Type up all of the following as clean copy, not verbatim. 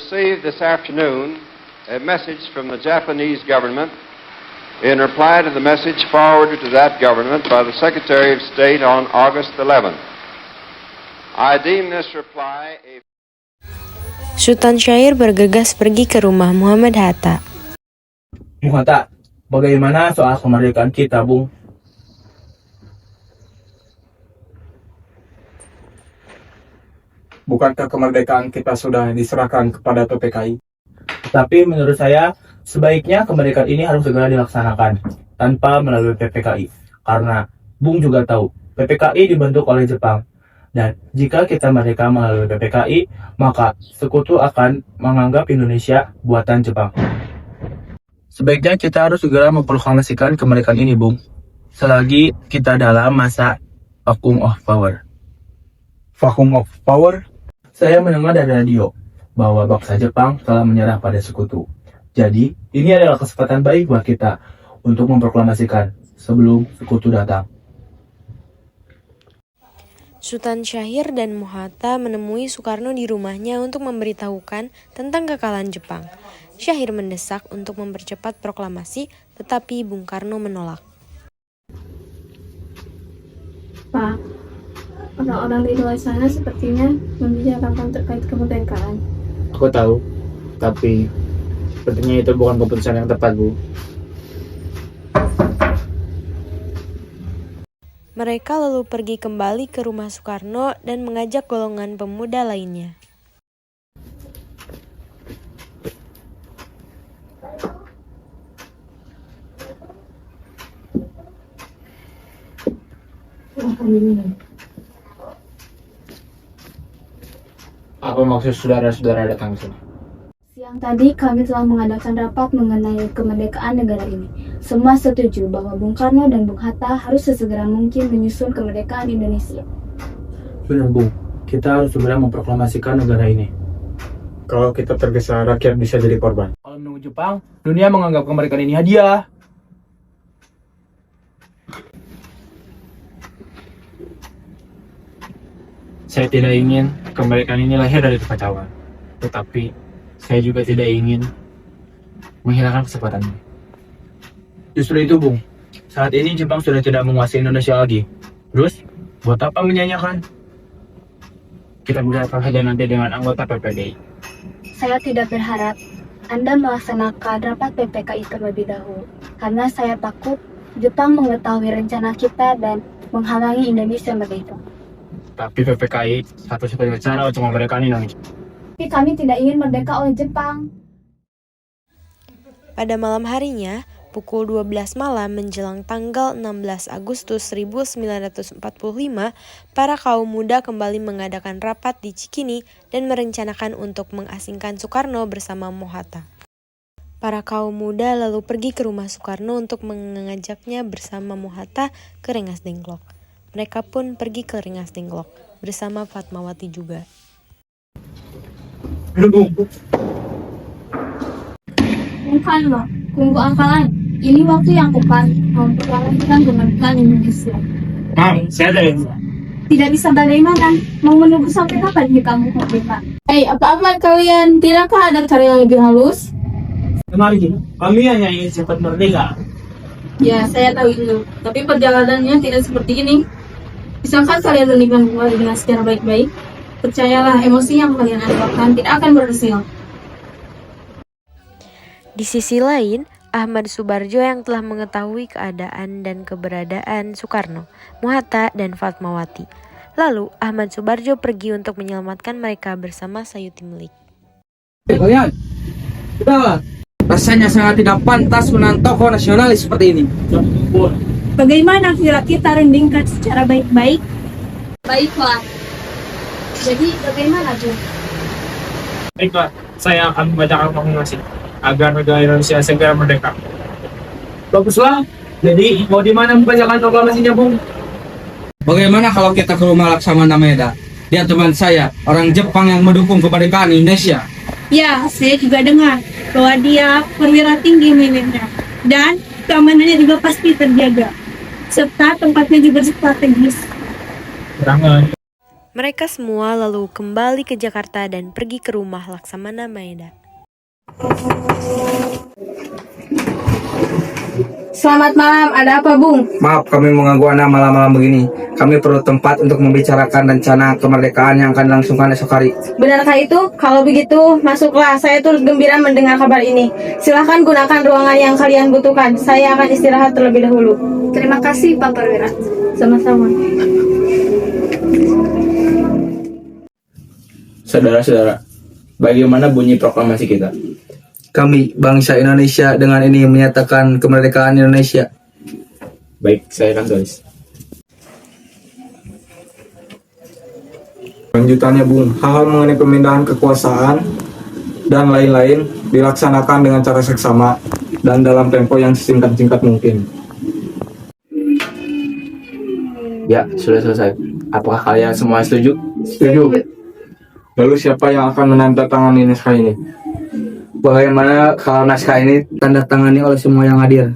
Received this afternoon a message from the Japanese government in reply to the message forwarded to that government by the Secretary of State on August 11th. I deem this reply a... Sultan Syahir bergegas pergi ke rumah Muhammad Hatta. Hatta, bagaimana soal kemerdekaan kita, Bung? Bukankah kemerdekaan kita sudah diserahkan kepada PPKI? Tapi menurut saya, sebaiknya kemerdekaan ini harus segera dilaksanakan tanpa melalui PPKI. Karena Bung juga tahu, PPKI dibentuk oleh Jepang. Dan jika kita merdeka melalui PPKI, maka sekutu akan menganggap Indonesia buatan Jepang. Sebaiknya kita harus segera memproklamasikan kemerdekaan ini, Bung. Selagi kita dalam masa vacuum of power. Vacuum of power? Saya mendengar dari radio bahwa bangsa Jepang telah menyerah pada sekutu. Jadi, ini adalah kesempatan baik buat kita untuk memproklamasikan sebelum sekutu datang. Sultan Syahir dan Muhatta menemui Soekarno di rumahnya untuk memberitahukan tentang kekalahan Jepang. Syahir mendesak untuk mempercepat proklamasi, tetapi Bung Karno menolak. Pak, orang-orang di luar sana sepertinya membicarakan terkait kemerdekaan. Aku tahu, tapi sepertinya itu bukan keputusan yang tepat, Bu. Mereka lalu pergi kembali ke rumah Soekarno dan mengajak golongan pemuda lainnya. Apa maksud saudara-saudara datang ke sini? Siang tadi kami telah mengadakan rapat mengenai kemerdekaan negara ini. Semua setuju bahwa Bung Karno dan Bung Hatta harus sesegera mungkin menyusun kemerdekaan Indonesia. Benar, Bung. Kita harus segera memproklamasikan negara ini. Kalau kita tergesa, rakyat bisa jadi korban. Kalau menunggu Jepang, dunia menganggap kemerdekaan ini hadiah. Saya tidak ingin kemerdekaan ini lahir dari kekacauan. Tetapi, saya juga tidak ingin menghilangkan kesempatan ini. Justru itu, Bung. Saat ini Jepang sudah tidak menguasai Indonesia lagi. Terus, buat apa menyanyikan? Kita bicarakan saja nanti dengan anggota PPKI. Saya tidak berharap Anda melaksanakan rapat PPKI terlebih dahulu, karena saya takut Jepang mengetahui rencana kita dan menghalangi Indonesia merdeka. Tapi PPKI satu-satunya cara untuk memerdekakan Indonesia. Tapi kami tidak ingin merdeka oleh Jepang. Pada malam harinya, pukul 12 malam menjelang tanggal 16 Agustus 1945, para kaum muda kembali mengadakan rapat di Cikini dan merencanakan untuk mengasingkan Soekarno bersama Mohatta. Para kaum muda lalu pergi ke rumah Soekarno untuk mengajaknya bersama Mohatta ke Rengas Dengklok. Mereka pun pergi ke Rengas Dengklok bersama Fatmawati juga. Bung Karno, tunggu angkalan. Ini waktu yang tepat memproklamasikan kemerdekaan Indonesia. Saya ada. Tidak bisa bagaimana? Mau menunggu sampai kapan di kamu merdeka? Apa-apa kalian? Tidakkah ada cara yang lebih halus? Kemarin, kami hanya ingin cepat merdeka. Ya, saya tahu itu. Tapi perjalanannya tidak seperti ini. Misalkan kalian menikah dengan secara baik-baik, percayalah emosi yang kalian andalkan tidak akan berhasil. Di sisi lain, Ahmad Subarjo yang telah mengetahui keadaan dan keberadaan Soekarno, Mohatta, dan Fatmawati. Lalu, Ahmad Subarjo pergi untuk menyelamatkan mereka bersama Sayuti Melik. Kalian, kita rasanya sangat tidak pantas menahan tokoh nasionalis seperti ini. Bagaimana kira kita rundingkan secara baik-baik? Baiklah. Jadi bagaimana, Bu? Baiklah, saya akan membacakan proklamasi agar negara Indonesia segera merdeka. Baguslah. Jadi, mau di mana membacakan proklamasinya, Bung? Bagaimana kalau kita ke rumah Laksamana Maeda? Dia teman saya, orang Jepang yang mendukung kemerdekaan Indonesia. Ya, saya juga dengar bahwa dia perwira tinggi militer dan keamanannya juga pasti terjaga, serta tempatnya juga strategis. Jangan. Mereka semua lalu kembali ke Jakarta dan pergi ke rumah Laksamana Maeda. Selamat malam, ada apa Bung? Maaf kami mengganggu Anda malam-malam begini. Kami perlu tempat untuk membicarakan rencana kemerdekaan yang akan dilangsungkan esok hari. Benarkah itu? Kalau begitu, masuklah. Saya turut gembira mendengar kabar ini. Silahkan gunakan ruangan yang kalian butuhkan. Saya akan istirahat terlebih dahulu. Terima kasih Pak Perwira. Sama-sama. Saudara-saudara, bagaimana bunyi proklamasi kita? Kami, bangsa Indonesia, dengan ini menyatakan kemerdekaan Indonesia. Baik, saya akan tulis. Lanjutannya Bung, hal-hal mengenai pemindahan kekuasaan dan lain-lain dilaksanakan dengan cara seksama dan dalam tempo yang sesingkat-singkat mungkin. Ya, sudah selesai. Apakah kalian semua setuju? Setuju. Lalu siapa yang akan menandatangani naskah ini? Bagaimana kalau naskah ini tanda tangani oleh semua yang hadir?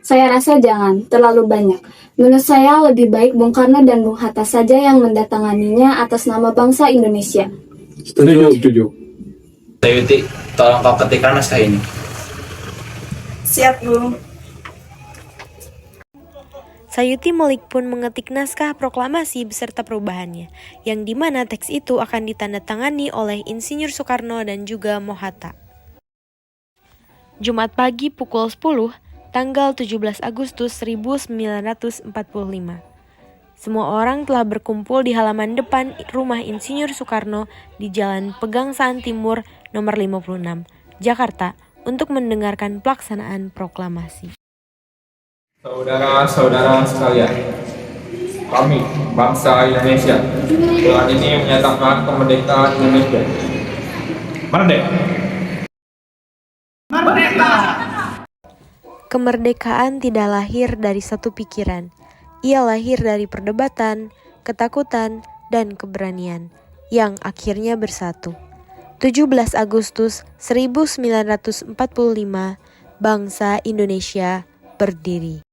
Saya rasa jangan, terlalu banyak. Menurut saya lebih baik Bung Karno dan Bung Hatta saja yang mendatanganinya atas nama bangsa Indonesia. Setuju. Sayuti, tolong kau ketikkan naskah ini. Siap, Bung. Sayuti Malik pun mengetik naskah proklamasi beserta perubahannya, yang dimana teks itu akan ditandatangani oleh Insinyur Soekarno dan juga Mohatta. Jumat pagi pukul 10, tanggal 17 Agustus 1945. Semua orang telah berkumpul di halaman depan rumah Insinyur Soekarno di Jalan Pegangsaan Timur nomor 56, Jakarta, untuk mendengarkan pelaksanaan proklamasi. Saudara-saudara sekalian, kami, bangsa Indonesia, dengan ini menyatakan kemerdekaan Indonesia. Kemerdekaan tidak lahir dari satu pikiran. Ia lahir dari perdebatan, ketakutan, dan keberanian yang akhirnya bersatu. 17 Agustus 1945, bangsa Indonesia berdiri.